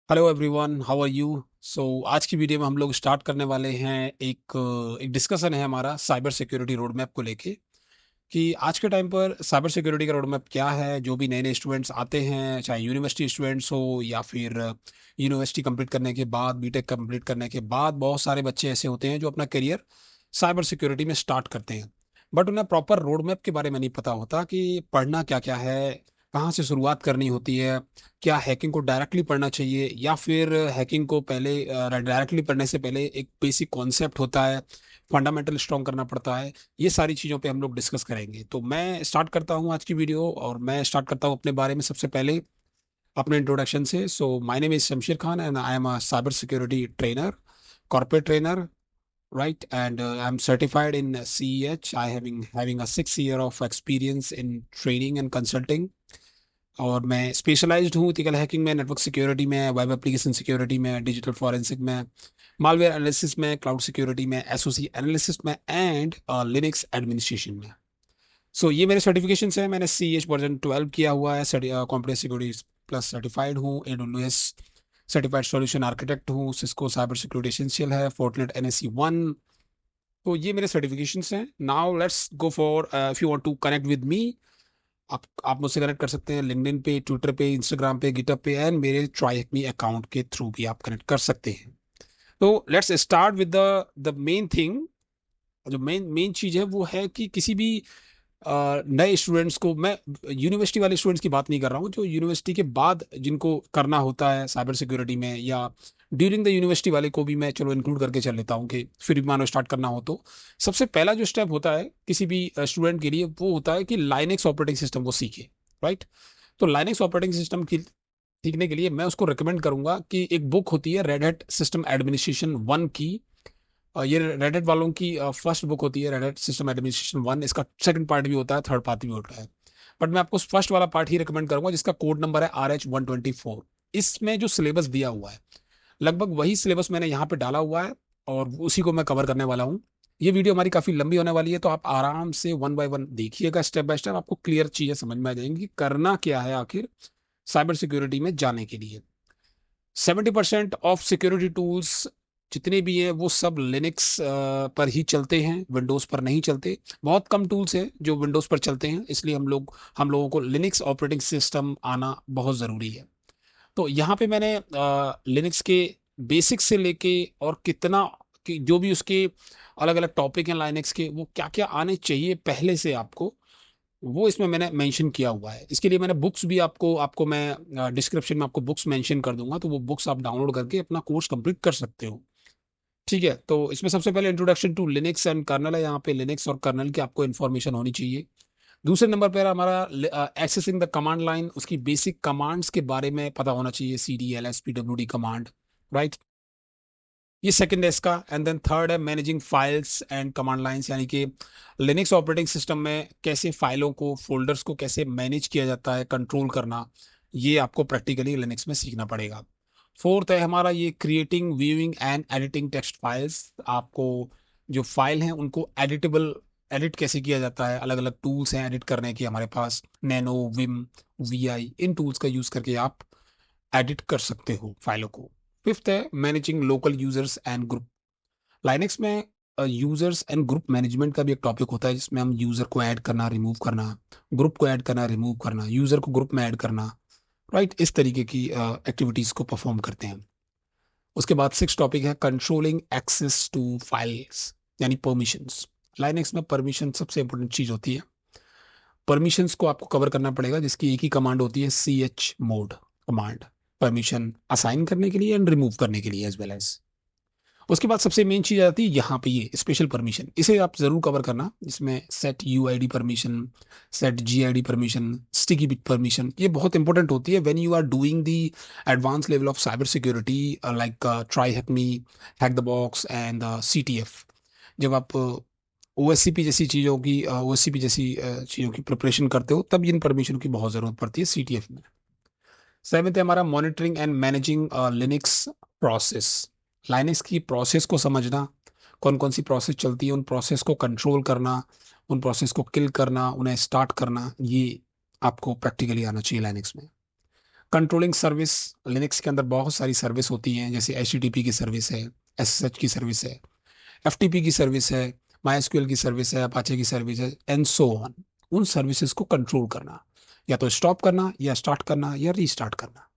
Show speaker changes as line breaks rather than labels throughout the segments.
Hello everyone, how are you. आज की video में हम लोग स्टार्ट करने वाले हैं एक डिस्कशन है हमारा साइबर सिक्योरिटी रोड मैप को लेके कि आज के टाइम पर साइबर सिक्योरिटी का रोड मैप क्या है। जो भी नए नए स्टूडेंट्स आते हैं, चाहे यूनिवर्सिटी स्टूडेंट्स हो या फिर यूनिवर्सिटी कंप्लीट करने के बाद, बीटेक कंप्लीट करने के बाद, बहुत सारे बच्चे ऐसे होते हैं जो अपना करियर साइबर सिक्योरिटी में स्टार्ट करते हैं, बट उन्हें प्रॉपर रोड मैप के बारे में नहीं पता होता कि पढ़ना क्या क्या है, कहाँ से शुरुआत करनी होती है। क्या हैकिंग को डायरेक्टली पढ़ना चाहिए या फिर हैकिंग को पहले डायरेक्टली पढ़ने से पहले एक बेसिक कॉन्सेप्ट होता है, फंडामेंटल स्ट्रॉन्ग करना पड़ता है। ये सारी चीज़ों पे हम लोग डिस्कस करेंगे। तो मैं स्टार्ट करता हूँ आज की वीडियो, और मैं स्टार्ट करता हूँ अपने बारे में सबसे पहले अपने इंट्रोडक्शन से। So my name is Shamsher Khan and I am a cyber security trainer, corporate trainer, right? And I'm certified in CEH. I having a 6 year of experience in training and consulting. और मैं स्पेशलाइज्ड हूँ ethical hacking में, network security में, web application security में, digital forensic में, malware analysis में, cloud security में, SOC analysis में, एंड लिनक्स एडमिनिस्ट्रेशन में। ये मेरे सर्टिफिकेशंस हैं। मैंने सी एच वर्जन 12 किया हुआ है, कॉम्प्यूटर सिक्योरिटी प्लस सर्टिफाइड हूँ, AWS सर्टिफाइड सॉल्यूशन आर्किटेक्ट हूँ, सिस्को साइबर सिक्योरिटी एसेंशियल है, फोर्टनेट NSE 1। तो ये मेरे सर्टिफिकेशंस हैं। Now let's go for, if you want to connect with me, आप मुझसे कनेक्ट कर सकते हैं लिंक्डइन पे, ट्विटर पे, इंस्टाग्राम पे, गिटहब पे, एंड मेरे ट्राई हैक मी अकाउंट के थ्रू भी आप कनेक्ट कर सकते हैं। तो let's start with the main thing. जो मेन मेन चीज है वो है कि किसी भी नए स्टूडेंट्स को मैं, यूनिवर्सिटी वाले स्टूडेंट्स की बात नहीं कर रहा हूँ, जो यूनिवर्सिटी के बाद जिनको करना होता है साइबर सिक्योरिटी में, या ड्यूरिंग द यूनिवर्सिटी वाले को भी मैं चलो इंक्लूड करके चल लेता हूँ कि फिर भी मानो स्टार्ट करना हो तो सबसे पहला जो स्टेप होता है किसी भी स्टूडेंट के लिए वो होता है कि लाइनेक्स ऑपरेटिंग सिस्टम वो सीखे, राइट। तो लाइनेक्स ऑपरेटिंग सिस्टम की सीखने के लिए मैं उसको रिकमेंड करूंगा कि एक बुक होती है रेड हैट सिस्टम एडमिनिस्ट्रेशन 1 की। ये रेडिट वालों की फर्स्ट बुक होती है, रेडिट सिस्टम एडमिनिस्ट्रेशन 1। इसका सेकंड पार्ट भी होता है, थर्ड पार्ट भी होता है, बट मैं आपको फर्स्ट वाला पार्ट ही रिकमेंड करूंगा जिसका कोड नंबर है RH124। इसमें जो सिलेबस दिया हुआ है लगभग वही सिलेबस मैंने यहाँ पे डाला हुआ है, और उसी को मैं कवर करने वाला हूँ। ये वीडियो हमारी काफी लंबी होने वाली है, तो आप आराम से वन बाय वन देखिएगा, स्टेप बाय स्टेप आपको क्लियर चीजें समझ में आ जाएंगी कि करना क्या है आखिर साइबर सिक्योरिटी में जाने के लिए। 70% ऑफ सिक्योरिटी टूल्स जितने भी हैं वो सब लिनक्स पर ही चलते हैं, विंडोज पर नहीं चलते। बहुत कम टूल्स हैं जो विंडोज पर चलते हैं, इसलिए हम लोगों को लिनक्स ऑपरेटिंग सिस्टम आना बहुत ज़रूरी है। तो यहाँ पे मैंने लिनक्स के बेसिक से लेके और कितना कि जो भी उसके अलग अलग टॉपिक हैं लाइनक्स के, वो क्या क्या आने चाहिए पहले से आपको, वो इसमें मैंने मेंशन किया हुआ है। इसके लिए मैंने बुक्स भी आपको आपको मैं डिस्क्रिप्शन में आपको बुक्स मेंशन कर दूंगा, तो वो बुक्स आप डाउनलोड करके अपना कोर्स कंप्लीट कर सकते हो। ठीक है, तो इसमें सबसे पहले introduction to Linux and kernel है। यहाँ पे लिनक्स और कर्नल की आपको इन्फॉर्मेशन होनी चाहिए। दूसरे नंबर पर हमारा एक्सेसिंग द कमांड लाइन, उसकी बेसिक कमांड्स के बारे में पता होना चाहिए, CD LSPWD कमांड, राइट। ये सेकंड है इसका। एंड देन थर्ड है managing files and command lines, यानी कि लिनक्स ऑपरेटिंग सिस्टम में कैसे फाइलों को, फोल्डर्स को कैसे मैनेज किया जाता है, कंट्रोल करना, ये आपको प्रैक्टिकली लिनक्स में सीखना पड़ेगा। फोर्थ है हमारा ये creating, viewing and editing text files. आपको जो फाइल हैं उनको एडिटेबल, एडिट कैसे किया जाता है, अलग अलग टूल्स हैं एडिट करने के हमारे पास, नैनो, विम, VI, इन टूल्स का यूज करके आप एडिट कर सकते हो फाइलों को। फिफ्थ है managing local users and group. Linux में यूजर्स एंड ग्रुप मैनेजमेंट का भी एक टॉपिक होता है जिसमें हम यूजर को ऐड करना, रिमूव करना, ग्रुप को ऐड करना, रिमूव करना, यूजर को ग्रुप में ऐड करना, राइट, इस तरीके की एक्टिविटीज को परफॉर्म करते हैं। उसके बाद सिक्स टॉपिक है कंट्रोलिंग एक्सेस टू फाइल्स, यानी परमिशंस। लाइनेक्स में परमिशन सबसे इंपॉर्टेंट चीज होती है। परमिशंस को आपको कवर करना पड़ेगा, जिसकी एक ही कमांड होती है, chmod कमांड, परमिशन असाइन करने के लिए एंड रिमूव करने के लिए एज वेल एज। उसके बाद सबसे मेन चीज आती है यहाँ पे, ये स्पेशल परमिशन, इसे आप जरूर कवर करना। इसमें set UID permission, set GID permission, sticky bit permission, ये बहुत इंपॉर्टेंट होती है when you are doing the advance level of cyber security, like try hack me, hack the box and CTF। जब आप OSCP जैसी चीज़ों की, OSCP जैसी चीज़ों की प्रिपरेशन करते हो, तब इन परमिशन की बहुत ज़रूरत पड़ती है CTF में। सेवेंथ है हमारा monitoring and managing Linux process. Linux की प्रोसेस को समझना, कौन कौन सी प्रोसेस चलती है, उन प्रोसेस को कंट्रोल करना, उन प्रोसेस को किल करना, उन्हें स्टार्ट करना, ये आपको प्रैक्टिकली आना चाहिए लाइनक्स में। कंट्रोलिंग सर्विस, लिनक्स के अंदर बहुत सारी सर्विस होती हैं, जैसे एचटीटीपी की सर्विस है, एसएसएच की सर्विस है, एफटीपी की सर्विस है, माइएसक्यूएल की सर्विस है, अपाचे की सर्विस है, एंड सो ऑन। उन सर्विसेज को कंट्रोल करना, या तो स्टॉप करना या स्टार्ट करना या रीस्टार्ट करना।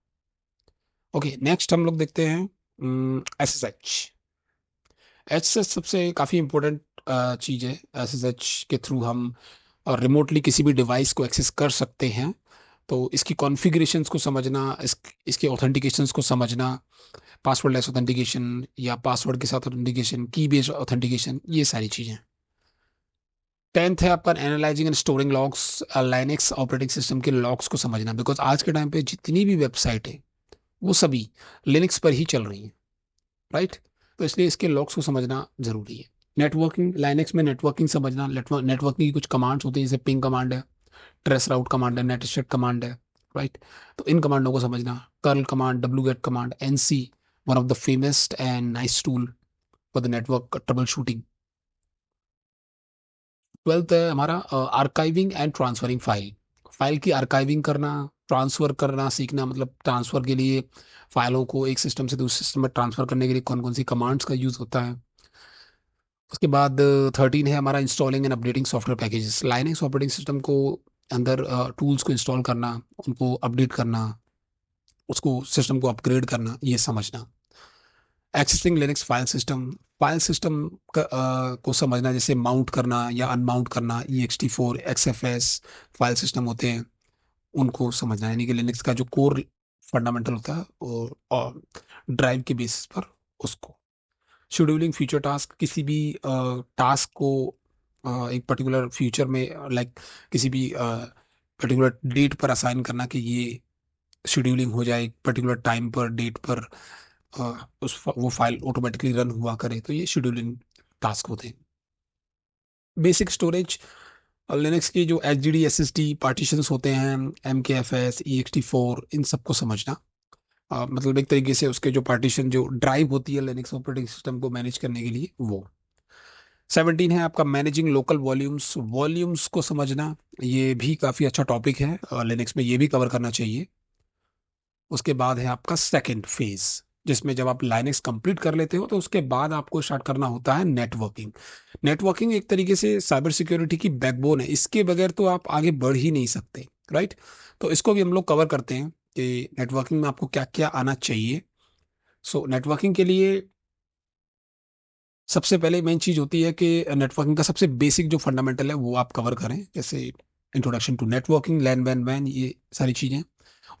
ओके, नेक्स्ट हम लोग देखते हैं एसएसएच। एसएसएच सबसे काफ़ी इंपॉर्टेंट चीज़ है। एसएसएच के थ्रू हम रिमोटली किसी भी डिवाइस को एक्सेस कर सकते हैं। तो इसकी कॉन्फ़िगरेशंस को समझना, इसके ऑथेंटिकेशंस को समझना, पासवर्ड लेस ऑथेंटिकेशन या पासवर्ड के साथ ऑथेंटिकेशन, की बेस्ड ऑथेंटिकेशन, ये सारी चीज़ें। 10th है आपका analysing and storing logs, Linux operating system के लॉग्स को समझना, बिकॉज आज के टाइम पे जितनी भी वेबसाइट है वो सभी लिनक्स पर ही चल रही हैं, राइट। तो इसलिए इसके लॉग्स को समझना जरूरी है। नेटवर्किंग, लाइनेक्स में नेटवर्किंग समझना, नेटवर्किंग की कुछ कमांड्स होती हैं, जैसे पिंग कमांड है, ट्रेस राउट कमांड है, नेटस्टेड कमांड है, राइट। तो इन कमांडों को समझना, curl command, W get command, NC, one of the famous and nice tool for the network troubleshooting. 12th है हमारा archiving and transferring file. File की आर्काइविंग करना, ट्रांसफर करना सीखना, मतलब ट्रांसफर के लिए फाइलों को एक सिस्टम से दूसरे सिस्टम में ट्रांसफर करने के लिए कौन कौन सी कमांड्स का यूज होता है। उसके बाद 13 है हमारा installing and updating software packages. Linux operating system को अंदर टूल्स को इंस्टॉल करना, उनको अपडेट करना, उसको सिस्टम को अपग्रेड करना, ये समझना। एक्सेसिंग लिनक्स फाइल सिस्टम को समझना, जैसे माउंट करना या अनमाउंट करना, ext4, XFS फाइल सिस्टम होते हैं, उनको समझना, यानी कि लिनक्स का जो कोर फंडामेंटल होता है और ड्राइव के बेसिस पर उसको। शेड्यूलिंग फ्यूचर टास्क, किसी भी टास्क को एक पर्टिकुलर फ्यूचर में, लाइक किसी भी पर्टिकुलर डेट पर असाइन करना कि ये शेड्यूलिंग हो जाए, पर्टिकुलर टाइम पर, डेट पर वो फाइल ऑटोमेटिकली रन हुआ करे, तो ये शेड्यूलिंग टास्क होते हैं। बेसिक स्टोरेज, लिनक्स की जो H D D S S D partitions होते हैं, एम के एफ एस, ई एक्स टी फोर, इन सबको समझना। मतलब एक तरीके से उसके जो पार्टीशन, जो ड्राइव होती है लिनक्स ऑपरेटिंग सिस्टम को मैनेज करने के लिए, वो। 17 है आपका मैनेजिंग लोकल वॉल्यूम्स, वॉल्यूम्स को समझना, ये भी काफ़ी अच्छा टॉपिक है, लिनक्स में ये भी कवर करना चाहिए। उसके बाद है आपका सेकंड फेज, जिसमें जब आप लाइनेक्स कंप्लीट कर लेते हो तो उसके बाद आपको स्टार्ट करना होता है नेटवर्किंग। नेटवर्किंग एक तरीके से साइबर सिक्योरिटी की बैकबोन है, इसके बगैर तो आप आगे बढ़ ही नहीं सकते, राइट। तो इसको भी हम लोग कवर करते हैं कि नेटवर्किंग में आपको क्या क्या आना चाहिए। सो नेटवर्किंग के लिए सबसे पहले मेन चीज होती है कि नेटवर्किंग का सबसे बेसिक जो फंडामेंटल है वो आप कवर करें, जैसे introduction to networking, LAN van van, ये सारी चीजें।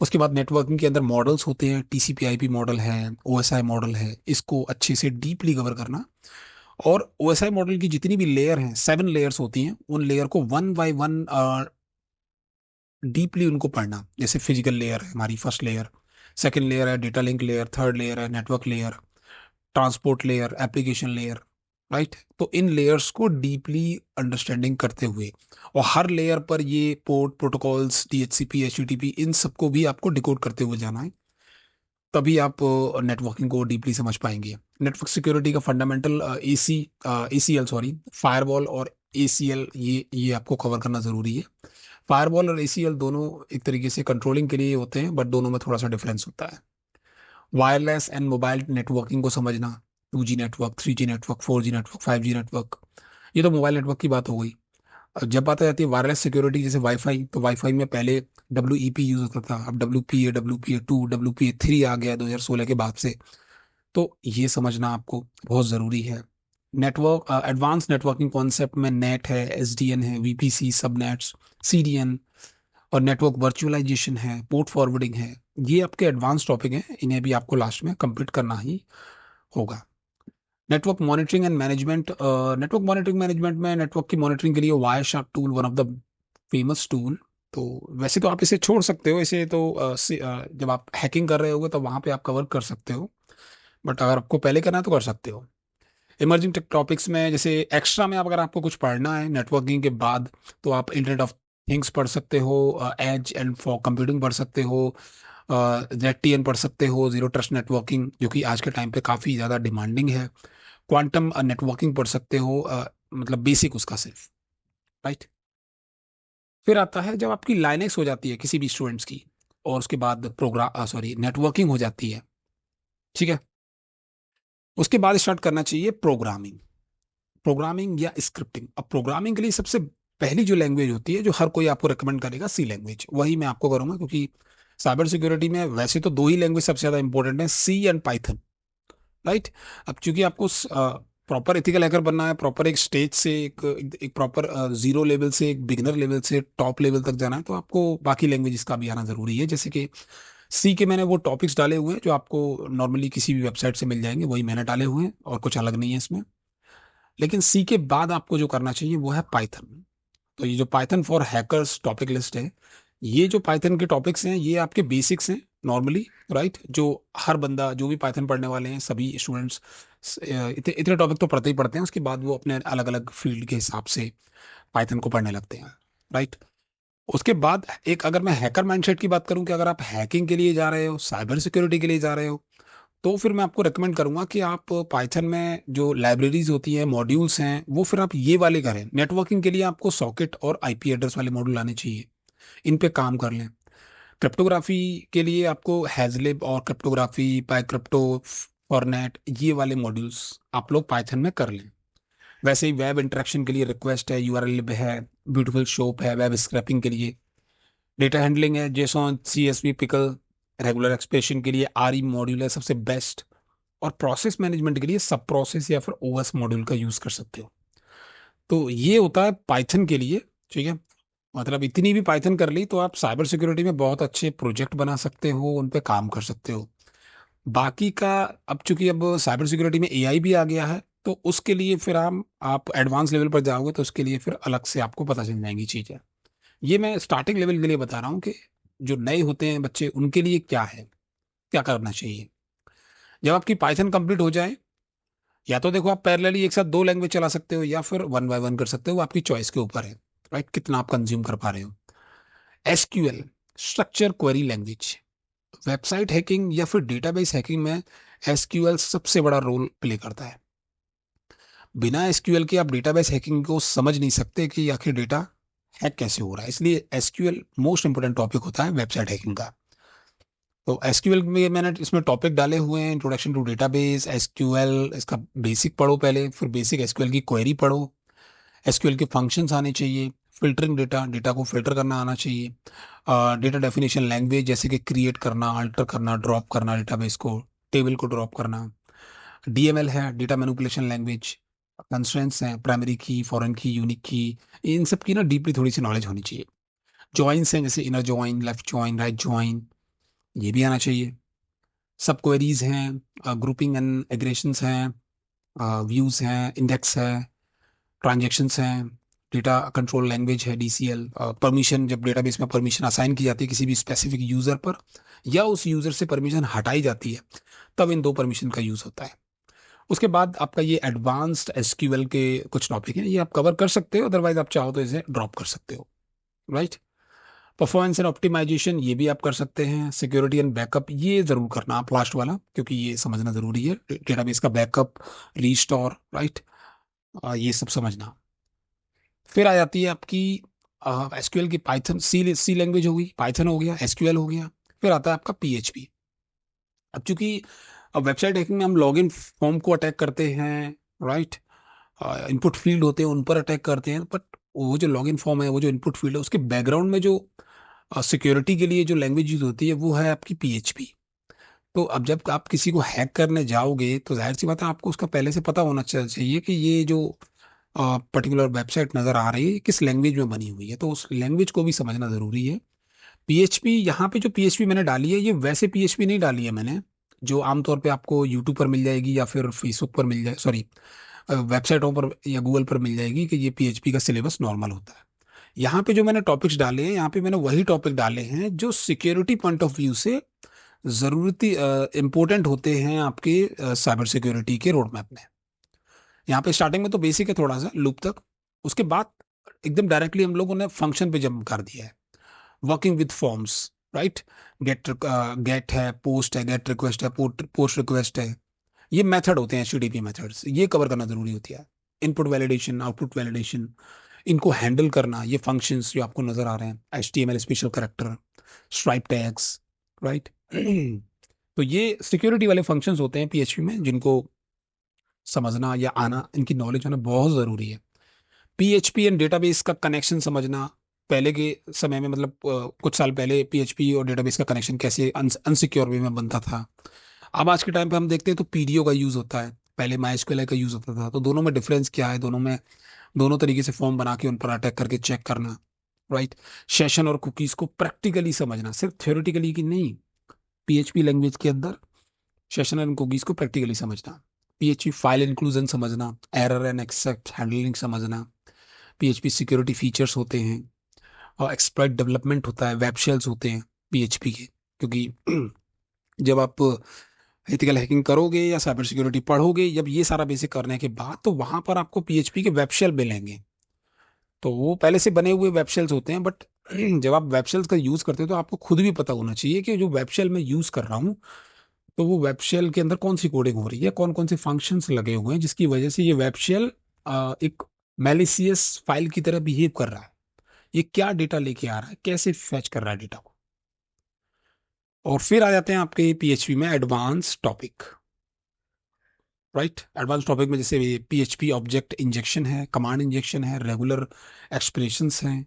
उसके बाद नेटवर्किंग के अंदर मॉडल्स होते हैं, टीसीपी आईपी मॉडल है, ओएसआई मॉडल है, इसको अच्छे से डीपली कवर करना। और ओएसआई मॉडल की जितनी भी लेयर हैं, 7 लेयर्स होती हैं, उन लेयर को वन बाय वन डीपली उनको पढ़ना। जैसे फिजिकल लेयर है हमारी फर्स्ट लेयर, सेकंड लेयर है data link layer, third layer है network layer, transport layer, application layer, right. तो इन लेयर्स को डीपली अंडरस्टैंडिंग करते हुए, और हर लेयर पर ये पोर्ट, प्रोटोकॉल्स, डीएचसीपी, एचटीटीपी, इन सबको भी आपको डिकोड करते हुए जाना है, तभी आप नेटवर्किंग को डीपली समझ पाएंगे। नेटवर्क सिक्योरिटी का फंडामेंटल, एसीएल सॉरी, फायरवॉल और एसीएल, ये आपको कवर करना जरूरी है। फायरवॉल और एसीएल दोनों एक तरीके से कंट्रोलिंग के लिए होते हैं, बट दोनों में थोड़ा सा डिफरेंस होता है। वायरलेस एंड मोबाइल नेटवर्किंग को समझना, 2G network, 3G network, 4G network, 5G network, ये तो मोबाइल नेटवर्क की बात हो गई। अब जब बात आ जाती है वायरलेस सिक्योरिटी, जैसे वाईफाई, तो वाईफाई में पहले WEP यूज होता था, अब WPA 2, WPA 3 आ गया 2016 के बाद से। तो ये समझना आपको बहुत ज़रूरी है। नेटवर्क, एडवांस नेटवर्किंग कॉन्सेप्ट में नेट है, एसडीएन है, वीपीसी, सबनेट्स, सीडीएन, और नेटवर्क वर्चुअलाइजेशन है, पोर्ट फॉरवर्डिंग है, ये आपके एडवांस टॉपिक हैं, इन्हें भी आपको लास्ट में कंप्लीट करना ही होगा। Network monitoring and management, network monitoring management में नेटवर्क की मॉनिटरिंग के लिए Wireshark tool one of the famous tool. तो वैसे तो आप इसे छोड़ सकते हो, इसे तो जब आप हैकिंग कर रहे होगे तो वहां पे आप कवर कर सकते हो, बट अगर आपको पहले करना है तो कर सकते हो। इमर्जिंग टेक टॉपिक्स में, जैसे एक्स्ट्रा में अगर आपको कुछ पढ़ना है नेटवर्किंग के बाद, तो आप इंटरनेट ऑफ थिंग्स पढ़ सकते हो, एज एंड फॉग कंप्यूटिंग पढ़ सकते हो, ZTN पढ़ सकते हो, जीरो ट्रस्ट नेटवर्किंग, जो कि आज के टाइम पे काफ़ी ज़्यादा डिमांडिंग है। क्वांटम नेटवर्किंग पढ़ सकते हो, मतलब बेसिक उसका सिर्फ, राइट। फिर आता है जब आपकी लाइनेक्स हो जाती है किसी भी स्टूडेंट्स की, और उसके बाद नेटवर्किंग हो जाती है। ठीक है। उसके बाद स्टार्ट करना चाहिए प्रोग्रामिंग। प्रोग्रामिंग या स्क्रिप्टिंग। अब प्रोग्रामिंग के लिए सबसे पहली जो लैंग्वेज होती है, जो हर कोई आपको रिकमेंड करेगा, सी लैंग्वेज, वही मैं आपको करूंगा, क्योंकि साइबर सिक्योरिटी में वैसे तो दो ही लैंग्वेज सबसे ज्यादा इंपॉर्टेंट है, सी एंड पाइथन। राइट। अब चूंकि आपको प्रॉपर एथिकल हैकर बनना है, प्रॉपर एक स्टेज से एक प्रॉपर जीरो लेवल से एक बिगिनर लेवल से टॉप लेवल तक जाना है, तो आपको बाकी लैंग्वेजेस का भी आना जरूरी है। जैसे कि सी के मैंने वो टॉपिक्स डाले हुए हैं जो आपको नॉर्मली किसी भी वेबसाइट से मिल जाएंगे, वही मैंने डाले हुए हैं, और कुछ अलग नहीं है इसमें। लेकिन सी के बाद आपको जो करना चाहिए वो है पाइथन। तो ये जो Python for hackers topic list है, ये जो पाइथन के टॉपिक्स हैं ये आपके बेसिक्स हैं नॉर्मली। राइट। जो हर बंदा, जो भी पाइथन पढ़ने वाले हैं, सभी स्टूडेंट्स इतने इतने टॉपिक तो पढ़ते ही पढ़ते हैं, उसके बाद वो अपने अलग अलग फील्ड के हिसाब से पाइथन को पढ़ने लगते हैं। राइट। उसके बाद एक, अगर मैं हैकर माइंडसेट की बात करूं कि अगर आप हैकिंग के लिए जा रहे हो, साइबर सिक्योरिटी के लिए जा रहे हो, तो फिर मैं आपको रेकमेंड करूंगा कि आप पाइथन में जो लाइब्रेरीज होती है, मॉड्यूल्स हैं, वो फिर आप ये वाले करें। नेटवर्किंग के लिए आपको सॉकेट और आईपी एड्रेस वाले मॉड्यूल आने चाहिए, इन पे काम कर लें। क्रिप्टोग्राफी के लिए आपको हैजलिब और क्रिप्टोग्राफी, पाई क्रिप्टो, फॉरनेट, ये वाले मॉड्यूल्स आप लोग पाइथन में कर लें। वैसे ही वेब इंटरेक्शन के लिए रिक्वेस्ट है, यूआरएल है, ब्यूटीफुल शोप है, वेब स्क्रैपिंग के लिए डेटा हैंडलिंग है, JSON, CSV, pickle, regular expression के लिए आरई मॉड्यूल है सबसे बेस्ट, और प्रोसेस मैनेजमेंट के लिए सब प्रोसेस या फिर ओएस मॉड्यूल का यूज कर सकते हो। तो ये होता है पाइथन के लिए। ठीक है। मतलब इतनी भी पाइथन कर ली तो आप साइबर सिक्योरिटी में बहुत अच्छे प्रोजेक्ट बना सकते हो, उन पे काम कर सकते हो। बाकी का, अब चूंकि अब साइबर सिक्योरिटी में एआई भी आ गया है, तो उसके लिए फिर आप एडवांस लेवल पर जाओगे तो उसके लिए फिर अलग से आपको पता चल जाएंगी चीजें। ये मैं स्टार्टिंग लेवल के लिए बता रहा हूँ कि जो नए होते हैं बच्चे, उनके लिए क्या है, क्या करना चाहिए। जब आपकी पाइथन कंप्लीट हो जाए, या तो देखो आप पैरेलली एक साथ दो लैंग्वेज चला सकते हो, या फिर वन बाय वन कर सकते हो, आपकी चॉइस के ऊपर है। राइट। कितना आप कंज्यूम कर पा रहे हो। SQL, structure query language. Website hacking या फिर डेटाबेस हैकिंग में एसक्यूएल सबसे बड़ा रोल प्ले करता है। बिना एसक्यूएल के आप डेटाबेस हैकिंग को समझ नहीं सकते कि आखिर डेटा हैक कैसे हो रहा है। इसलिए एसक्यूएल मोस्ट इंपोर्टेंट टॉपिक होता है वेबसाइट हैकिंग का। तो एसक्यूएल में मैंने इसमें टॉपिक डाले हुए हैं, इंट्रोडक्शन टू डेटाबेस, एसक्यूएल, इसका बेसिक पढ़ो पहले, फिर बेसिक एसक्यूएल की क्वेरी पढ़ो, एसक्यूएल के फंक्शंस आने चाहिए, फिल्टरिंग डेटा, डेटा को फिल्टर करना आना चाहिए, डेटा डेफिनेशन लैंग्वेज, जैसे कि क्रिएट करना, अल्टर करना, ड्रॉप करना डेटाबेस को, टेबल को ड्रॉप करना। डीएमएल है, डेटा मैनिपुलेशन लैंग्वेज। कंस्ट्रेंट्स हैं, प्राइमरी की, फॉरेन की, यूनिक की, इन सब की ना डीपली थोड़ी सी नॉलेज होनी चाहिए। जॉइंस हैं, जैसे inner join, left join, right join, ये भी आना चाहिए। सब क्वेरीज हैं, ग्रुपिंग एंड एग्रेशंस हैं, व्यूज हैं, इंडेक्स है, ट्रांजेक्शंस हैं, डेटा कंट्रोल लैंग्वेज है, डीसीएल। परमिशन, जब डेटाबेस में परमिशन असाइन की जाती है किसी भी स्पेसिफिक यूजर पर, या उस यूजर से परमिशन हटाई जाती है, तब इन दो परमिशन का यूज होता है। उसके बाद आपका ये एडवांस्ड एसक्यूएल के कुछ टॉपिक हैं, ये आप कवर कर सकते हो, अदरवाइज आप चाहो तो इसे ड्रॉप कर सकते हो। राइट। परफॉर्मेंस एंड ऑप्टिमाइजेशन, ये भी आप कर सकते हैं। सिक्योरिटी एंड बैकअप, ये जरूर करना आप लास्ट वाला, क्योंकि ये समझना जरूरी है, डेटाबेस का बैकअप, रीस्टोर। राइट। ये सब समझना। फिर आ जाती है आपकी एसक्यूएल की पाइथन, सी लैंग्वेज होगी, पाइथन हो गया, एसक्यूएल हो गया। फिर आता है आपका पीएचपी। अब चूंकि अब वेबसाइट हैकिंग में हम लॉगिन फॉर्म को अटैक करते हैं, राइट, इनपुट फील्ड होते हैं उन पर अटैक करते हैं, बट वो जो लॉगिन फॉर्म है, वो जो इनपुट फील्ड है, उसके बैकग्राउंड में जो सिक्योरिटी के लिए जो लैंग्वेज यूज होती है वो है आपकी पीएचपी। तो अब जब आप किसी को हैक करने जाओगे तो जाहिर सी बात है आपको उसका पहले से पता होना चाहिए कि ये जो पर्टिकुलर वेबसाइट नज़र आ रही है किस लैंग्वेज में बनी हुई है, तो उस लैंग्वेज को भी समझना ज़रूरी है। पीएचपी, यहाँ पे जो पीएचपी मैंने डाली है, ये वैसे पीएचपी नहीं डाली है मैंने जो आमतौर पे आपको यूट्यूब पर मिल जाएगी या फिर फेसबुक पर मिल जाए, सॉरी, वेबसाइटों पर या गूगल पर मिल जाएगी, कि ये पीएचपी का सिलेबस नॉर्मल होता है। यहाँ पे जो मैंने टॉपिक्स डाले हैं, यहाँ पे मैंने वही टॉपिक डाले हैं जो सिक्योरिटी पॉइंट ऑफ व्यू से ज़रूरती इंपॉर्टेंट होते हैं आपके साइबर सिक्योरिटी के रोड मैप में। यहाँ पे स्टार्टिंग में तो बेसिक है थोड़ा सा लूप तक, उसके बाद एकदम डायरेक्टली हम लोगों ने फंक्शन पे जंप कर दिया है। Working with forms, right, get है, पोस्ट है, गेट रिक्वेस्ट है, पोस्ट रिक्वेस्ट है, ये मेथड होते हैं, एचटीटीपी मेथड्स, ये कवर करना जरूरी होती है। इनपुट वैलिडेशन, आउटपुट वैलिडेशन, इनको हैंडल करना, ये फंक्शंस जो आपको नजर आ रहे हैं, HTML special character, stripe tags, right. तो ये सिक्योरिटी वाले फंक्शंस होते हैं पीएचपी में, जिनको समझना या आना, इनकी नॉलेज होना बहुत ज़रूरी है। पीएचपी एंड डेटाबेस का कनेक्शन समझना, पहले के समय में मतलब कुछ साल पहले पीएचपी और डेटाबेस का कनेक्शन कैसे अनसिक्योर वे में बनता था। अब आज के टाइम पे हम देखते हैं तो पीडीओ का यूज़ होता है, पहले माइस्क्यूएल का यूज़ होता था। तो दोनों में डिफरेंस क्या है, दोनों में दोनों तरीके से फॉर्म बना के उन पर अटैक करके चेक करना, राइट। सेशन और कुकीज़ को प्रैक्टिकली समझना, सिर्फ थ्योरेटिकली की नहीं, पीएचपी लैंग्वेज के अंदर सेशन एंड कुकीज़ को प्रैक्टिकली समझना, पीएचपी फाइल इंक्लूजन समझना, एरर एंड एक्सेप्ट हैंडलिंग समझना, पीएचपी सिक्योरिटी फीचर्स होते हैं, और एक्सप्लॉइट डेवलपमेंट होता है, वेब शेल्स होते हैं पीएचपी के। क्योंकि जब आप एथिकल हैकिंग करोगे या साइबर सिक्योरिटी पढ़ोगे, जब ये सारा बेसिक करने के बाद, तो वहां पर आपको पीएचपी के वेब शेल मिलेंगे। तो वो पहले से बने हुए वेब शेल्स होते हैं, बट जब आप वेब शेल्स का यूज करते हो तो आपको खुद भी पता होना चाहिए कि जो वेब शेल मैं यूज कर रहा हूँ, तो वो वेब शेल के अंदर कौन सी कोडिंग हो रही है, कौन कौन से फंक्शंस लगे हुए हैं, जिसकी वजह से ये वेब शेल एक मैलिशियस फाइल की तरह बिहेव कर रहा है। ये क्या डेटा लेके आ रहा है, कैसे फैच कर रहा है डेटा को। और फिर आ जाते हैं आपके पीएचपी में advance topic, right. Advance topic में जैसे पीएचपी ऑब्जेक्ट इंजेक्शन है, कमांड इंजेक्शन है, रेगुलर एक्सप्रेशंस हैं।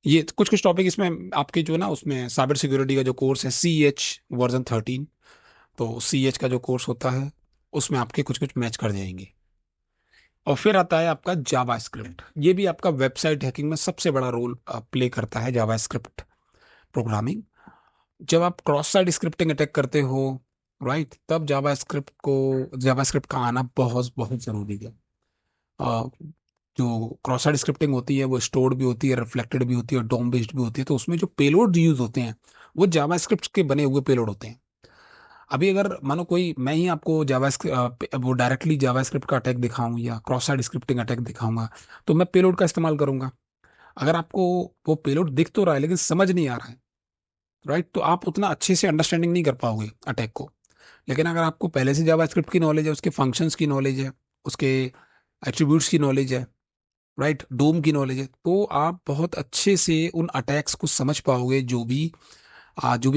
ये कुछ कुछ टॉपिक इसमें आपके जो है ना, उसमें साइबर सिक्योरिटी का जो कोर्स है CH वर्जन 13, तो CH का जो कोर्स होता है उसमें आपके कुछ कुछ मैच कर जाएंगे। और फिर आता है आपका जावास्क्रिप्ट। ये भी आपका वेबसाइट हैकिंग में सबसे बड़ा रोल प्ले करता है, जावास्क्रिप्ट प्रोग्रामिंग। जब आप क्रॉस साइट स्क्रिप्टिंग अटैक करते हो, राइट, तब जावास्क्रिप्ट का आना बहुत बहुत जरूरी है। अ, जो क्रॉस साइट स्क्रिप्टिंग होती है वो स्टोर्ड भी होती है, रिफ्लेक्टेड भी होती है, और डोम बेस्ड भी होती है। तो उसमें जो पेलोड यूज होते हैं वो जावास्क्रिप्ट के बने हुए पेलोड होते हैं। अभी अगर मानो कोई, मैं ही आपको वो डायरेक्टली जावास्क्रिप्ट का अटैक दिखाऊं या क्रॉस साइट स्क्रिप्टिंग अटैक दिखाऊंगा, तो मैं पेलोड का इस्तेमाल करूंगा। अगर आपको वो पेलोड दिख तो रहा है लेकिन समझ नहीं आ रहा है, राइट, तो आप उतना अच्छे से अंडरस्टैंडिंग नहीं कर पाओगे अटैक को। लेकिन अगर आपको पहले से जावास्क्रिप्ट की नॉलेज है, उसके फंक्शंस की नॉलेज है, उसके एट्रीब्यूट्स की नॉलेज है, राइट, डोम की नॉलेज है, तो आप बहुत अच्छे से उन अटैक्स को समझ पाओगे, जो भी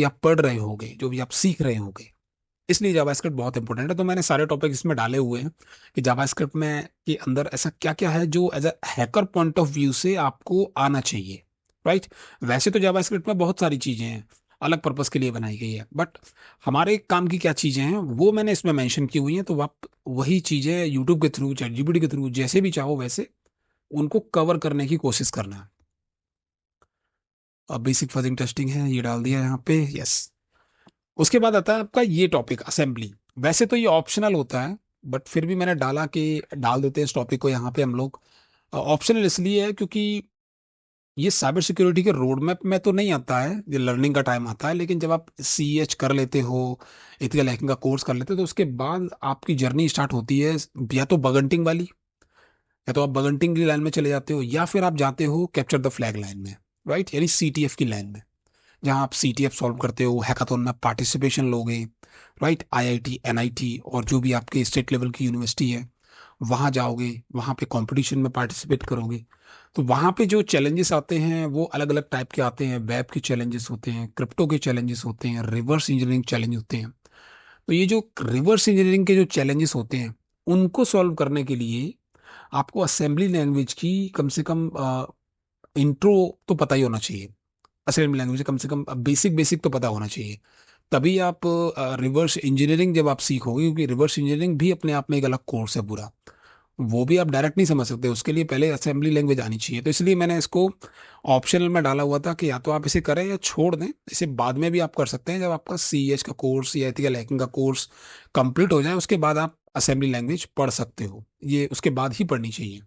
आप पढ़ रहे होगे, जो भी आप सीख रहे होगे। इसलिए जावास्क्रिप्ट बहुत इंपॉर्टेंट है। तो मैंने सारे टॉपिक इसमें डाले हुए हैं कि जावास्क्रिप्ट में के अंदर ऐसा क्या क्या है जो as a hacker point of view से आपको आना चाहिए, राइट। वैसे तो जावास्क्रिप्ट में बहुत सारी चीजें हैं, अलग पर्पस के लिए बनाई गई है, बट हमारे काम की क्या चीजें हैं वो मैंने इसमें मेंशन की हुई हैं। तो आप वही चीजें यूट्यूब के थ्रू, चैट जीपीटी के थ्रू, जैसे भी चाहो वैसे उनको कवर करने की कोशिश करना है। अब बेसिक फजिंग टेस्टिंग है, ये डाल दिया यहाँ पे, यस। उसके बाद आता है आपका ये टॉपिक असेंबली। वैसे तो ये ऑप्शनल होता है, बट फिर भी मैंने डाला कि डाल देते हैं इस टॉपिक को यहाँ पे हम लोग। ऑप्शनल इसलिए है क्योंकि ये साइबर सिक्योरिटी के रोड मैप में तो नहीं आता है, ये लर्निंग का टाइम आता है। लेकिन जब आप CH कर लेते हो, एथिकल हैकिंग का कोर्स कर लेते हो, तो उसके बाद आपकी जर्नी स्टार्ट होती है या तो बगंटिंग वाली, या तो आप बगंटिंग की लाइन में चले जाते हो, या फिर आप जाते हो कैप्चर द फ्लैग लाइन में, राइट, यानी CTF की लाइन में, जहाँ आप CTF सॉल्व करते हो, हैकाथॉन में पार्टिसिपेशन लोगे, राइट, IIT NIT और जो भी आपके स्टेट लेवल की यूनिवर्सिटी है वहाँ जाओगे, वहाँ पे कंपटीशन में पार्टिसिपेट करोगे। तो वहाँ पे जो चैलेंजेस आते हैं वो अलग अलग टाइप के आते हैं, वेब के चैलेंजेस होते हैं, क्रिप्टो के चैलेंजेस होते हैं, रिवर्स इंजीनियरिंग चैलेंज होते हैं। तो ये जो रिवर्स इंजीनियरिंग के जो चैलेंजेस होते हैं उनको सॉल्व करने के लिए आपको असेंबली लैंग्वेज की कम से कम इंट्रो तो पता ही होना चाहिए। असेंबली लैंग्वेज कम से कम बेसिक बेसिक तो पता होना चाहिए। तभी आप रिवर्स इंजीनियरिंग जब आप सीखोगे, क्योंकि रिवर्स इंजीनियरिंग भी अपने आप में एक अलग कोर्स है पूरा, वो भी आप डायरेक्ट नहीं समझ सकते, उसके लिए पहले असेंबली लैंग्वेज आनी चाहिए। तो इसलिए मैंने इसको ऑप्शनल में डाला हुआ था कि या तो आप इसे करें या छोड़ दें, इसे बाद में भी आप कर सकते हैं। जब आपका CH का कोर्स या एथिकल हैकिंग का कोर्स कंप्लीट हो जाए उसके बाद आप असेंबली लैंग्वेज पढ़ सकते हो, ये उसके बाद ही पढ़नी चाहिए।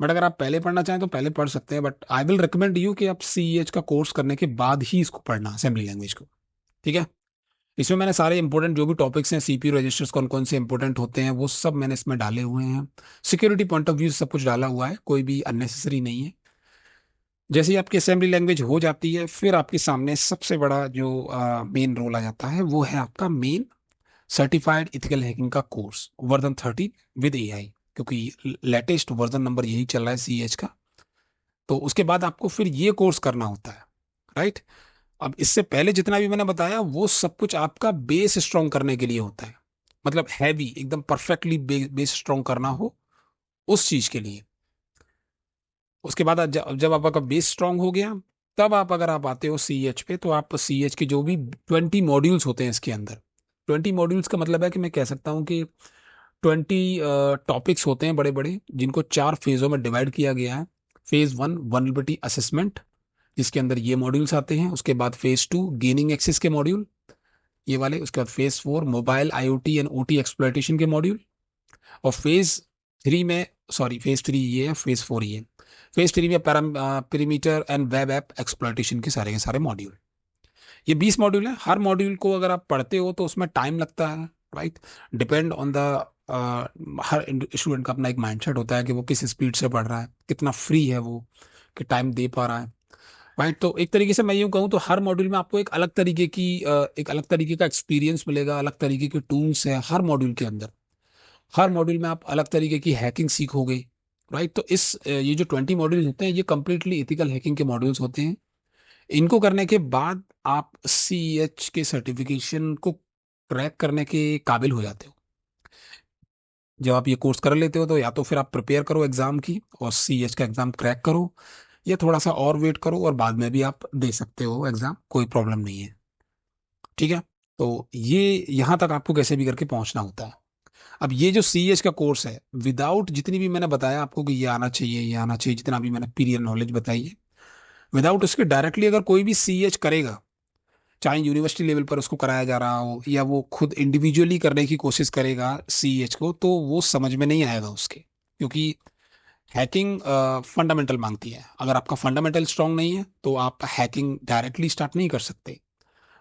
बट अगर आप पहले पढ़ना चाहें तो पहले पढ़ सकते हैं, but I will recommend you कि आप CH का कोर्स करने के बाद ही इसको पढ़ना, असेंबली लैंग्वेज को, ठीक है। इसमें मैंने सारे इंपॉर्टेंट जो भी टॉपिक्स हैं, CPU रजिस्टर्स कौन कौन से इंपॉर्टेंट होते हैं वो सब मैंने इसमें डाले हुए हैं। सिक्योरिटी पॉइंट ऑफ व्यू से सब कुछ डाला हुआ है, कोई भी अननेसेसरी नहीं है। जैसे ही आपकी असेंबली लैंग्वेज हो जाती है, फिर आपके सामने सबसे बड़ा जो मेन रोल आ जाता है वो है आपका मेन सर्टिफाइड इथिकल हैकिंग का कोर्स वर्जन 13 विद AI, क्योंकि लेटेस्ट वर्जन नंबर यही चल रहा है CH का। तो उसके बाद आपको फिर ये कोर्स करना होता है, राइट। अब इससे पहले जितना भी मैंने बताया वो सब कुछ आपका बेस स्ट्रॉन्ग करने के लिए होता है, मतलब हैवी एकदम परफेक्टली बेस स्ट्रॉन्ग करना हो उस चीज के लिए। उसके बाद जब जब आपका बेस स्ट्रांग हो गया, तब आप अगर आप आते हो सी एच पे, तो आप सी एच के जो भी 20 मॉड्यूल्स होते हैं इसके अंदर, 20 मॉड्यूल्स का मतलब है कि मैं कह सकता हूँ कि 20 टॉपिक्स होते हैं बड़े बड़े, जिनको 4 फेजों में डिवाइड किया गया है। फेज 1 वनरेबिलिटी असेसमेंट, जिसके अंदर ये मॉड्यूल्स आते हैं। उसके बाद फेज 2 गेनिंग एक्सेस के मॉड्यूल, ये वाले। उसके बाद phase 4 mobile IoT and OT exploitation के मॉड्यूल। और फेज 3 में, सॉरी फेज 3 ये है, फेज 4 ये है। फेज 3 में perimeter and web app exploitation के सारे मॉड्यूल। ये 20 मॉड्यूल है। हर मॉड्यूल को अगर आप पढ़ते हो तो उसमें टाइम लगता है, right. Depend on the, her student का अपना एक माइंडसेट होता है कि वो किस स्पीड से पढ़ रहा है, कितना फ्री है वो, कि टाइम दे पा रहा है, राइट। तो एक तरीके से मैं यूं कहूँ तो हर मॉड्यूल में आपको एक अलग तरीके का एक्सपीरियंस मिलेगा, अलग तरीके के टूल्स है हर मॉड्यूल के अंदर। हर मॉड्यूल में आप अलग तरीके की हैकिंग सीखोगे, राइट। तो ये जो 20 मॉड्यूल्स होते हैं ये कंप्लीटली एथिकल हैकिंग के मॉड्यूल्स होते हैं। इनको करने के बाद आप सी एच के सर्टिफिकेशन को क्रैक करने के काबिल हो जाते हो। जब आप ये कोर्स कर लेते हो तो या तो फिर आप प्रिपेयर करो एग्जाम की और सी एच का एग्जाम क्रैक करो, या थोड़ा सा और वेट करो और बाद में भी आप दे सकते हो एग्जाम, कोई प्रॉब्लम नहीं है। ठीक है। तो ये यहाँ तक आपको कैसे भी करके पहुंचना होता है। अब ये जो सी एच का कोर्स है, विदाउट जितनी भी मैंने बताया आपको कि ये आना चाहिए, ये आना चाहिए, जितना भी मैंने पीरियड नॉलेज बताई है, विदाउट उसके डायरेक्टली अगर कोई भी सी एच करेगा, चाहे यूनिवर्सिटी लेवल पर उसको कराया जा रहा हो या वो खुद इंडिविजुअली करने की कोशिश करेगा सी एच को, तो वो समझ में नहीं आएगा उसके। क्योंकि हैकिंग फंडामेंटल मांगती है। अगर आपका फंडामेंटल स्ट्रांग नहीं है तो आप हैकिंग डायरेक्टली स्टार्ट नहीं कर सकते।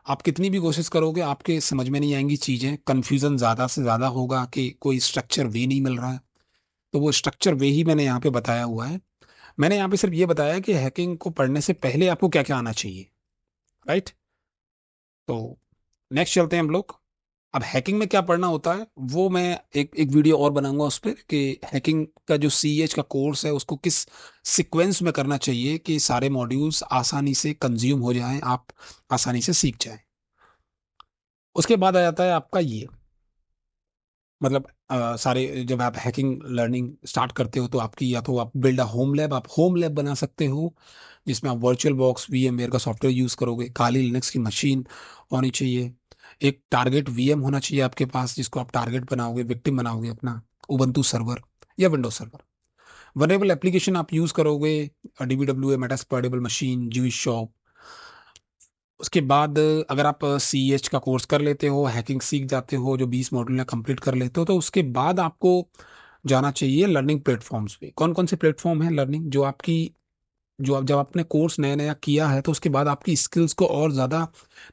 आप कितनी भी कोशिश करोगे आपके समझ में नहीं आएंगी चीजें, कंफ्यूजन ज्यादा से ज्यादा होगा कि कोई स्ट्रक्चर वे नहीं मिल रहा है। तो वो स्ट्रक्चर वे ही मैंने यहाँ पे बताया हुआ है। मैंने यहाँ पे सिर्फ ये बताया कि हैकिंग को पढ़ने से पहले आपको क्या क्या आना चाहिए, राइट। तो नेक्स्ट चलते हैं हम लोग। अब हैकिंग में क्या पढ़ना होता है वो मैं एक एक वीडियो और बनाऊंगा उस पर, कि हैकिंग का जो सी एच का कोर्स है उसको किस सीक्वेंस में करना चाहिए कि सारे मॉड्यूल्स आसानी से कंज्यूम हो जाएं, आप आसानी से सीख जाएं। उसके बाद आ जाता है आपका ये, मतलब सारे जब आप हैकिंग लर्निंग स्टार्ट करते हो तो आपकी, या तो आप बिल्ड अ होम लैब, आप होम लैब बना सकते हो जिसमें आप वर्चुअल बॉक्स वीएमवेयर का सॉफ्टवेयर यूज करोगे, काली लिनक्स की मशीन होनी चाहिए, एक टारगेट वीएम होना चाहिए आपके पास जिसको आप टारगेट बनाओगे, विक्टिम बनाओगे अपना, उबंटू सर्वर या विंडोज सर्वर। वनेबल एप्लीकेशन आप यूज करोगे, DBW Metasploitable machine, juice shop. उसके बाद अगर आप सी एच का कोर्स कर लेते हो, हैकिंग सीख जाते हो, जो 20 मॉड्यूल कंप्लीट कर लेते हो, तो उसके बाद आपको जाना चाहिए लर्निंग प्लेटफॉर्म्स पे। कौन कौन से प्लेटफॉर्म है लर्निंग, जो आपकी, जो आप जब आपने कोर्स नया नया किया है तो उसके बाद आपकी स्किल्स को और ज़्यादा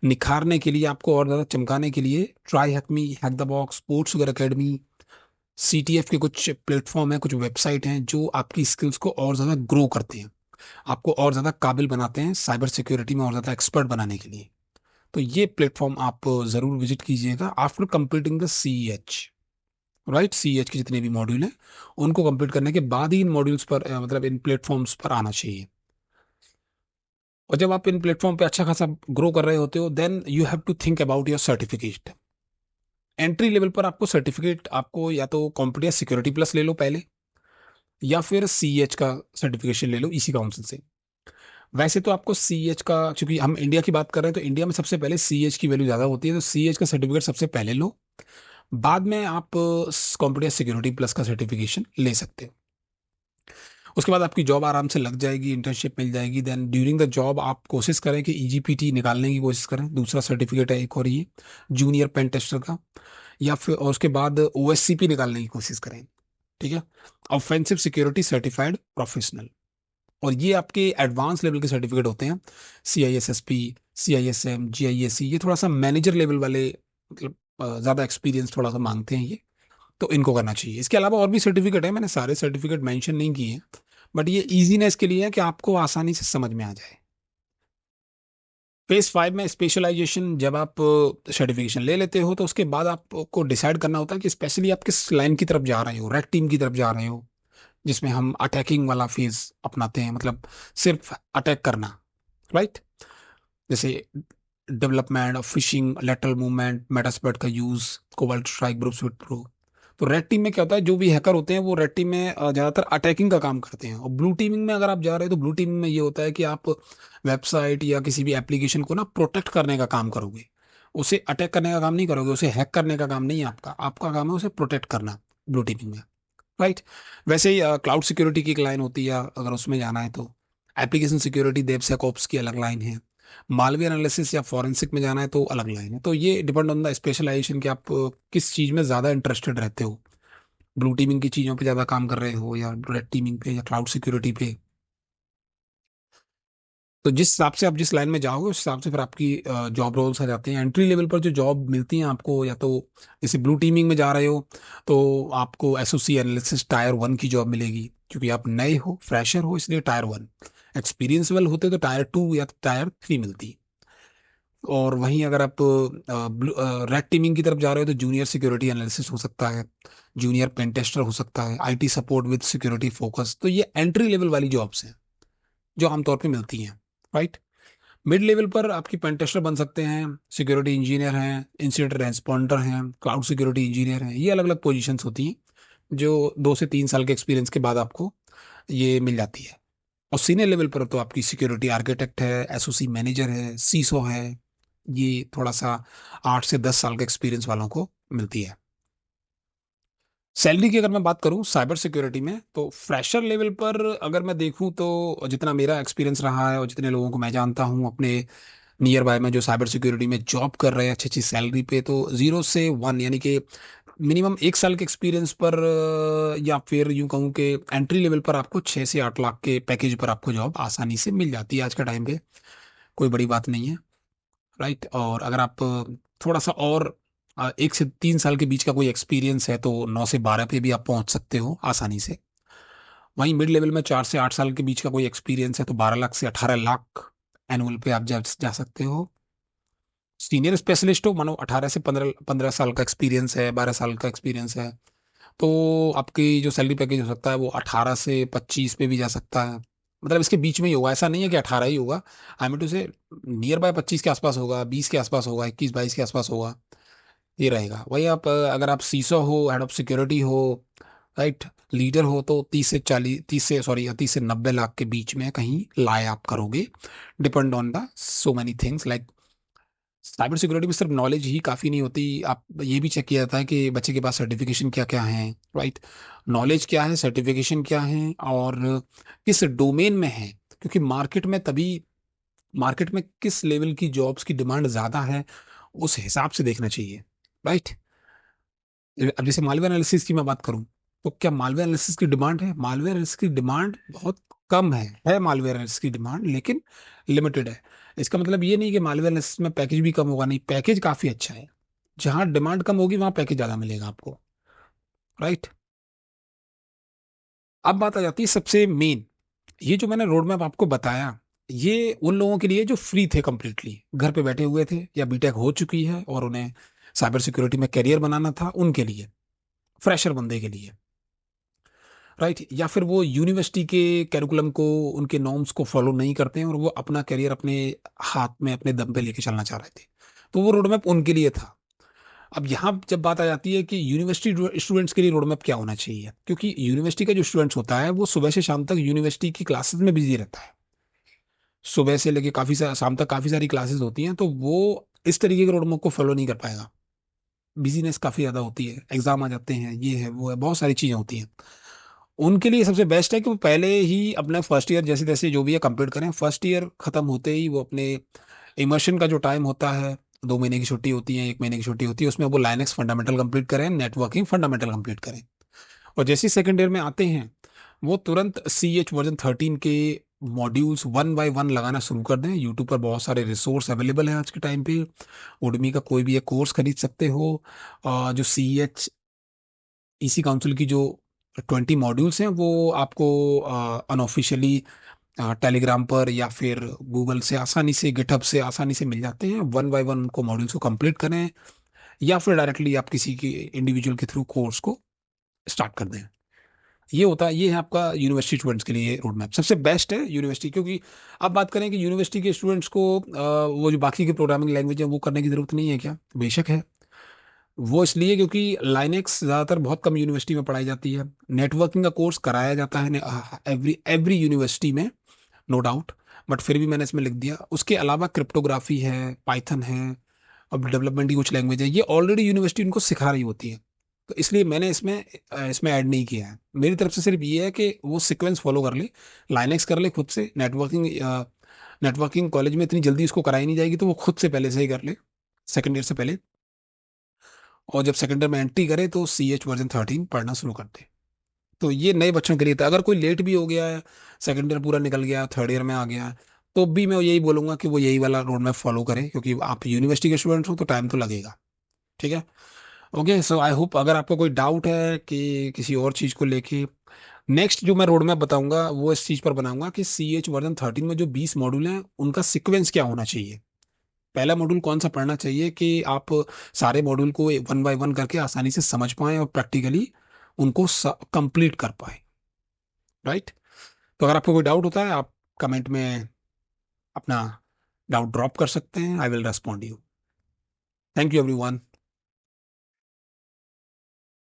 निखारने के लिए, आपको और ज़्यादा चमकाने के लिए, try hack me, hack the box, sports वगैरह अकेडमी, सी टी एफ के कुछ प्लेटफॉर्म है, कुछ वेबसाइट हैं जो आपकी स्किल्स को और ज़्यादा ग्रो करते हैं, आपको और ज़्यादा काबिल बनाते हैं साइबर सिक्योरिटी में और ज़्यादा एक्सपर्ट बनाने के लिए। तो ये प्लेटफॉर्म आप जरूर विजिट कीजिएगा after completing the C H, right. C H के जितने भी मॉड्यूल हैं उनको कंप्लीट करने के बाद ही इन मॉड्यूल्स पर, मतलब इन प्लेटफॉर्म्स पर आना चाहिए। और जब आप इन प्लेटफॉर्म पे अच्छा खासा ग्रो कर रहे होते हो, then you have to think about your certificate. Entry level पर आपको सर्टिफिकेट, आपको या तो कॉम्पिटिया सिक्योरिटी प्लस ले लो पहले, या फिर सी एच का सर्टिफिकेशन ले लो इसी काउंसिल से। वैसे तो आपको सी एच का, चूंकि हम इंडिया की बात कर रहे हैं तो इंडिया में सबसे पहले सी एच की वैल्यू ज़्यादा होती है, तो सी एच का सर्टिफिकेट सबसे पहले लो, बाद में आप कॉम्पिटिटिव सिक्योरिटी प्लस का सर्टिफिकेशन ले सकते हो। उसके बाद आपकी जॉब आराम से लग जाएगी, इंटर्नशिप मिल जाएगी। देन ड्यूरिंग द जॉब आप कोशिश करें कि ईजीपीटी निकालने की कोशिश करें, दूसरा सर्टिफिकेट है एक और ये, जूनियर पेन टेस्टर का। या फिर और उसके बाद ओएससीपी निकालने की कोशिश करें, ठीक है, ऑफेंसिव सिक्योरिटी सर्टिफाइड प्रोफेशनल। और ये आपके एडवांस लेवल के सर्टिफिकेट होते हैं, C I S S P, C I S M, G I S C, ये थोड़ा सा मैनेजर लेवल वाले, मतलब ज़्यादा एक्सपीरियंस थोड़ा सा मांगते हैं ये, तो इनको करना चाहिए। इसके अलावा और भी सर्टिफिकेट है, मैंने सारे सर्टिफिकेट मेंशन नहीं किए हैं, बट ये इजीनेस के लिए है कि आपको आसानी से समझ में आ जाए। फेज 5 में स्पेशलाइजेशन, जब आप सर्टिफिकेशन ले लेते हो तो उसके बाद आपको डिसाइड करना होता है कि स्पेशली आप किस लाइन की तरफ जा रहे हो, रेड टीम की तरफ जा रहे हो, जिसमें हम अटैकिंग वाला फेज अपनाते हैं, मतलब सिर्फ अटैक करना, राइट। जैसे डेवलपमेंट और फिशिंग, लेटरल मूवमेंट, मेटास्प्लॉइट का use, cobalt strike, group Swift pro. तो रेड टीम में क्या होता है, जो भी हैकर होते हैं वो रेड टीम में ज्यादातर अटैकिंग का काम करते हैं। और ब्लू टीमिंग में अगर आप जा रहे हो तो ब्लू टीमिंग में ये होता है कि आप वेबसाइट या किसी भी एप्लीकेशन को ना प्रोटेक्ट करने का काम करोगे। उसे अटैक करने का काम नहीं करोगे, उसे हैक करने का काम नहीं है आपका, आपका काम है उसे प्रोटेक्ट करना ब्लू टीमिंग में। राइट। वैसे ही क्लाउड सिक्योरिटी की एक लाइन होती है, अगर उसमें जाना है तो एप्लीकेशन सिक्योरिटी डेवसेकऑप्स की अलग लाइन है। मालवेयर एनालिसिस या फॉरेंसिक में जाना है तो अलग लाइन है। तो ये डिपेंड ऑन द स्पेशलाइजेशन कि आप किस चीज़ में ज़्यादा इंटरेस्टेड रहते हो, ब्लू टीमिंग की चीज़ों पे ज़्यादा काम कर रहे हो या रेड टीमिंग पे या क्लाउड सिक्योरिटी पे। तो जिस हिसाब से आप जिस लाइन में जाओगे उस हिसाब से फिर आपकी जॉब रोल्स आ जाते हैं। एंट्री लेवल पर जो जॉब मिलती हैं आपको, या तो जैसे ब्लू टीमिंग में जा रहे हो तो आपको एसओसी एनालिसिस टायर वन की जॉब मिलेगी, क्योंकि आप नए हो, फ्रेशर हो, इसलिए टायर वन। एक्सपीरियंस वाले होते तो टायर टू या टायर थ्री मिलती। और वहीं अगर आप रेड टीमिंग की तरफ जा रहे हो तो जूनियर सिक्योरिटी एनालिसिस हो सकता है, जूनियर पेन टेस्टर हो सकता है, IT support with security focus. तो ये एंट्री लेवल वाली जॉब्स हैं जो आमतौर पे मिलती हैं। राइट। मिड लेवल पर आपकी पेन टेस्टर बन सकते हैं, सिक्योरिटी इंजीनियर हैं, इंसिडेंट रेस्पॉन्डर हैं, क्लाउड सिक्योरिटी इंजीनियर हैं। ये अलग अलग पोजीशंस होती हैं जो 2 से 3 साल के एक्सपीरियंस के बाद आपको ये मिल जाती है। और सीनियर लेवल पर तो आपकी सिक्योरिटी आर्किटेक्ट है, एसओसी मैनेजर है, सीसो है। ये थोड़ा सा 8 से 10 साल के एक्सपीरियंस वालों को मिलती है। सैलरी की अगर मैं बात करूं साइबर सिक्योरिटी में, तो फ्रेशर लेवल पर अगर मैं देखूं तो जितना मेरा एक्सपीरियंस रहा है और जितने लोगों को मैं जानता हूं अपने नियर बाय में जो साइबर सिक्योरिटी में जॉब कर रहे हैं अच्छी अच्छी सैलरी पे, तो 0 से 1 यानी कि मिनिमम 1 साल के एक्सपीरियंस पर या फिर यूं कहूँ कि एंट्री लेवल पर आपको 6 से 8 लाख के पैकेज पर आपको जॉब आसानी से मिल जाती है आज के टाइम पे। कोई बड़ी बात नहीं है। राइट। और अगर आप थोड़ा सा और 1 से 3 साल के बीच का कोई एक्सपीरियंस है तो 9 से 12 पे भी आप पहुंच सकते हो आसानी से। वहीं मिड लेवल में 4 से 8 साल के बीच का कोई एक्सपीरियंस है तो 12 लाख से 18 लाख एनुअल पे आप जा सकते हो। सीनियर स्पेशलिस्ट हो, मानो 18 से 15 15 साल का एक्सपीरियंस है, 12 साल का एक्सपीरियंस है, तो आपकी जो सैलरी पैकेज हो सकता है वो 18 से 25 पे भी जा सकता है। मतलब इसके बीच में ही होगा, ऐसा नहीं है कि 18 ही होगा। आई मीन टू से नियर बाय 25 के आसपास होगा, 20 के आसपास होगा, 21 22 के आसपास होगा। ये रहेगा। वही आप अगर आप सीसो हो, हेड ऑफ सिक्योरिटी हो, राइट, लीडर हो, तो 30 से 40, 30 से 90 लाख के बीच में कहीं लाए आप करोगे। Depend on the so many things like cyber security में सिर्फ नॉलेज ही काफ़ी नहीं होती, आप ये भी चेक किया जाता है कि बच्चे के पास सर्टिफिकेशन क्या क्या है। राइट। नॉलेज क्या है, सर्टिफिकेशन क्या है, और किस डोमेन में है, क्योंकि मार्केट में तभी मार्केट में किस लेवल की जॉब्स की डिमांड ज़्यादा है उस हिसाब से देखना चाहिए। राइट। अब जैसे मालवेयर एनालिसिस की मैं बात करूं तो क्या मालवेयर एनालिसिस की डिमांड है? मालवेयर एनालिसिस की डिमांड बहुत कम है मालवेयर एनालिसिस की डिमांड, लेकिन लिमिटेड है। इसका मतलब ये नहीं कि मालवेयर एनालिसिस में पैकेज भी कम होगा, नहीं, पैकेज काफी अच्छा है। जहां डिमांड कम होगी वहां पैकेज ज्यादा मिलेगा आपको। राइट। अब बात आ जाती है सबसे मेन, ये जो मैंने रोड मैप आपको बताया, ये उन लोगों के लिए जो फ्री थे, कंप्लीटली घर पे बैठे हुए थे या बीटेक हो चुकी है और उन्हें साइबर सिक्योरिटी में करियर बनाना था, उनके लिए, फ्रेशर बंदे के लिए। राइट। या फिर वो यूनिवर्सिटी के कैरिकुलम को, उनके नॉर्म्स को फॉलो नहीं करते हैं और वो अपना करियर अपने हाथ में अपने दम पे लेके चलना चाह रहे थे, तो वो रोड मैप उनके लिए था। अब यहाँ जब बात आ जाती है कि यूनिवर्सिटी स्टूडेंट्स के लिए रोड मैप क्या होना चाहिए, क्योंकि यूनिवर्सिटी का जो स्टूडेंट्स होता है वो सुबह से शाम तक यूनिवर्सिटी की क्लासेस में बिजी रहता है। सुबह से लेके शाम तक काफी सारी क्लासेस होती हैं, तो वो इस तरीके के रोड मैप को फॉलो नहीं कर पाएगा। बिजीनेस काफी ज्यादा होती है, एग्जाम आ जाते हैं, ये है वो है, बहुत सारी चीजें होती हैं। उनके लिए सबसे बेस्ट है कि वो पहले ही अपने फर्स्ट ईयर जैसे तैसे जो भी है कंप्लीट करें। फर्स्ट ईयर खत्म होते ही वो अपने इमर्शन का जो टाइम होता है, 2 महीने की छुट्टी होती है, 1 महीने की छुट्टी होती है, उसमें वो लाइनेक्स फंडामेंटल कंप्लीट करें, नेटवर्किंग फंडामेंटल कंप्लीट करें। और जैसे ही सेकेंड ईयर में आते हैं वो तुरंत CH वर्जन 13 के मॉड्यूल्स 1 बाय 1 लगाना शुरू कर दें। यूट्यूब पर बहुत सारे रिसोर्स अवेलेबल हैं आज के टाइम पे। उडमी का कोई भी एक कोर्स खरीद सकते हो। जो CH काउंसिल की जो 20 मॉड्यूल्स हैं वो आपको अनऑफिशियली टेलीग्राम पर या फिर गूगल से आसानी से, गिटहब से आसानी से मिल जाते हैं। 1 बाय 1 उनको मॉड्यूल्स को कंप्लीट करें, या फिर डायरेक्टली आप किसी की इंडिविजुअल के थ्रू कोर्स को स्टार्ट कर दें। ये होता है, ये है आपका यूनिवर्सिटी स्टूडेंट्स के लिए रोड मैप, सबसे बेस्ट है यूनिवर्सिटी। क्योंकि अब बात करें कि यूनिवर्सिटी के स्टूडेंट्स को वो जो बाकी की प्रोग्रामिंग लैंग्वेज है वो करने की जरूरत नहीं है क्या? बेशक है। वो इसलिए क्योंकि लाइनेक्स ज़्यादातर बहुत कम यूनिवर्सिटी में पढ़ाई जाती है। नेटवर्किंग का कोर्स कराया जाता है एवरी एवरी यूनिवर्सिटी में, नो डाउट। बट फिर भी मैंने इसमें लिख दिया। उसके अलावा क्रिप्टोग्राफी है, पाइथन है, और डेवलपमेंट की कुछ लैंग्वेज है, ये ऑलरेडी यूनिवर्सिटी उनको सिखा रही होती है। तो इसलिए मैंने इसमें ऐड नहीं किया है। मेरी तरफ से सिर्फ ये है कि वो सीक्वेंस फॉलो कर ले, लाइनेक्स कर ले खुद से। नेटवर्किंग कॉलेज में इतनी जल्दी उसको कराई नहीं जाएगी, तो वो खुद से पहले से ही कर ले, सेकेंड ईयर से पहले। और जब सेकेंड ईयर में एंट्री करे तो CH वर्जन 13 पढ़ना शुरू कर दे। तो ये नए बच्चों के लिए था। अगर कोई लेट भी हो गया है, सेकंड ईयर पूरा निकल गया, थर्ड ईयर में आ गया है, तो भी मैं यही बोलूंगा कि वो यही वाला रोड मैप फॉलो करें, क्योंकि आप यूनिवर्सिटी के स्टूडेंट्स हो तो टाइम तो लगेगा। ठीक है। ओके, सो आई होप अगर आपको कोई डाउट है कि किसी और चीज़ को लेके, नेक्स्ट जो मैं रोड मैप बताऊंगा वो इस चीज़ पर बनाऊंगा कि CH वर्जन 13 में जो 20 मॉड्यूल हैं उनका सिक्वेंस क्या होना चाहिए। पहला मॉड्यूल कौन सा पढ़ना चाहिए कि आप सारे मॉड्यूल को वन बाय वन करके आसानी से समझ पाएं और प्रैक्टिकली उनको कंप्लीट कर पाएं। राइट। तो अगर आपको कोई डाउट होता है, आप कमेंट में अपना डाउट ड्रॉप कर सकते हैं। I will respond you. Thank you everyone.